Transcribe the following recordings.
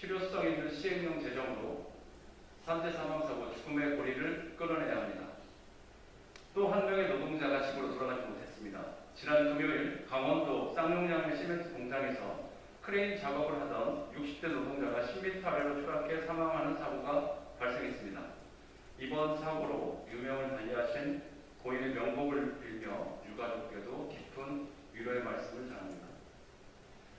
실효성 있는 시행령 제정으로 산재 사망사고 죽음의 고리를 끊어내야 합니다. 또 한 명의 노동자가 집으로 돌아가지 못했습니다. 지난 금요일 강원도 쌍용양의 시멘트 공장에서 크레인 작업을 하던 60대 노동자가 10m 아래로 추락해 사망하는 사고가 발생했습니다. 이번 사고로 유명을 달리하신 고인의 명복을 빌며 유가족께도 깊은 위로의 말씀을 전합니다.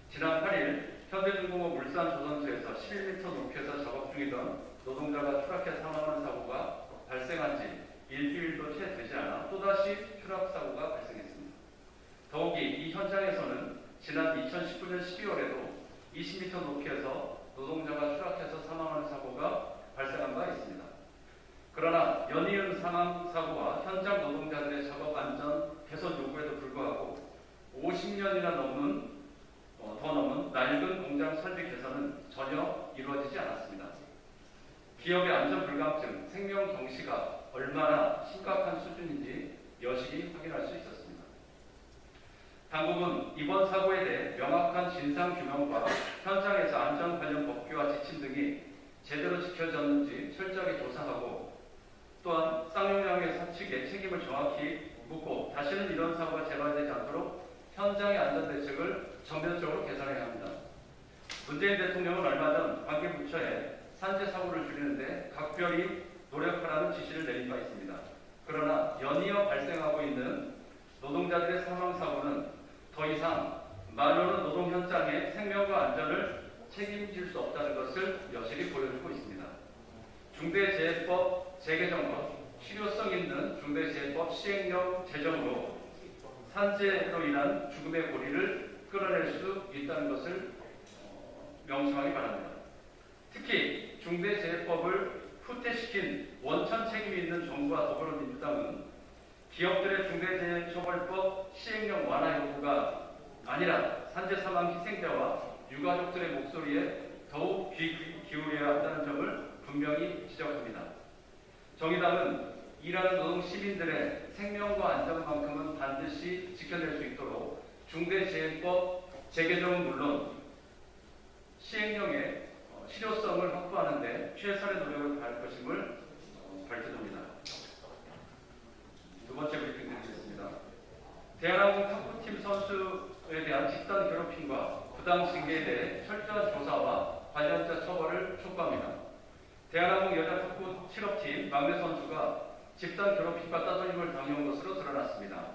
지난 8일 현대중공업 울산조선소에서 11m 높이에서 작업 중이던 노동자가 추락해 사망하는 사고가 발생한 지 일주일도 채 되지 않아 또다시 추락사고가 발생했습니다. 더욱이 이 현장에서는 지난 2019년 12월에도 20m 높이에서 노동자가 추락해서 사망하는 사고가 발생한 바 있습니다. 그러나 연이은 사망사고와 현장 노동자들의 작업 안전 개선 요구에도 불구하고 50년이나 더 넘은 낡은 공장 설비 개선은 전혀 이루어지지 않았습니다. 기업의 안전 불감증, 생명 경시가 얼마나 심각한 수준인지 여실히 확인할 수 있었습니다. 당국은 이번 사고에 대해 명확한 진상 규명과 현장에서 안전 관련 법규와 지침 등이 제대로 지켜졌는지 철저하게 조사하고 또한 쌍용양의 사측의 책임을 정확히 묻고 다시는 이런 사고가 재발되지 않도록 현장의 안전대책을 전면적으로 개선해야 합니다. 문재인 대통령은 얼마 전 관계 부처에 산재 사고를 줄이는데 각별히 노력하라는 지시를 내린 바 있습니다. 그러나 연이어 발생하고 있는 노동자들의 사망사고는 더 이상 말로는 노동 현장의 생명과 안전을 책임질 수 없다는 것을 여실히 보여주고 있습니다. 중대재해법 재개정과 실효성 있는 중대재해법 시행령 제정으로 산재로 인한 죽음의 고리를 끊어낼 수 있다는 것을 명심하기 바랍니다. 특히 중대재해법을 후퇴시킨 원천 책임이 있는 정부와 더불어민주당은 기업들의 중대재해처벌법 시행령 완화 요구가 아니라 산재 사망 희생자와 유가족들의 목소리에 더욱 귀 기울여야 한다는 점을 분명히 지적합니다. 정의당은 일하는 노동 시민들의 생명과 안전만큼은 반드시 지켜낼 수 있도록 중대재해법 재개정은 물론 시행령의 실효성을 확보하는 데 최선의 노력을 다할 것임을 밝혀줍니다. 두 번째 브리핑 드리겠습니다. 대한항공 탁구팀 선수에 대한 집단 괴롭힘과 부당 징계에 대해 철저한 조사와 관련자 처벌을 촉구합니다. 대한항공 여자 탁구 실업팀 막내 선수가 집단 괴롭힘과 따돌림을 당해온 것으로 드러났습니다.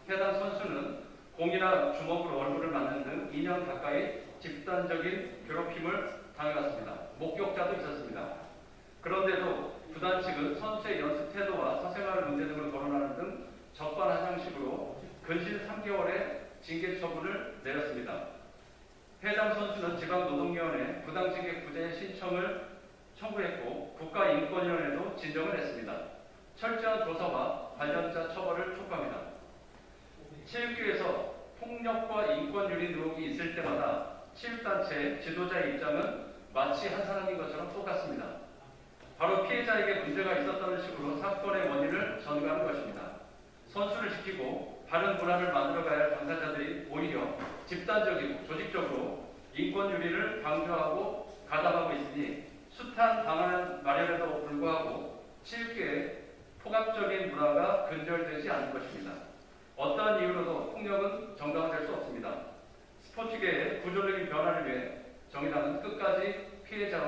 해당 선수는 공이나 주먹으로 얼굴을 맞는 등 2년 가까이 집단적인 괴롭힘을 당해왔습니다. 목격자도 있었습니다. 그런데도 구단 측은 선수의 연습 태도와 사생활 문제 등을 거론하는 등 적반하장식으로 근신 3개월의 징계 처분을 내렸습니다. 해당 선수는 지방노동위원회 부당징계 구제 신청을 청구했고 국가인권위원회도 진정을 했습니다. 철저한 조사와 관련자 처벌을 촉구합니다. 체육계에서 폭력과 인권유린 의혹이 있을 때마다 체육단체 지도자의 입장은 마치 한 사람인 것처럼 똑같습니다. 바로 피해자에게 문제가 있었다는 식으로 사건의 원인을 전가하는 것입니다. 선수를 지키고 바른 문화를 만들어가야 할 당사자들이 오히려 집단적이고 조직적으로 인권유린을 강조하고 가담하고 있으니 숱한 방안 마련에도 불구하고 체육계의 폭압적인 문화가 근절되지 않는 것입니다. 어떠한 이유로도 폭력은 정당화될 수 없습니다. 스포츠계의 구조적인 변화를 위해 정의당은 끝까지 피해자와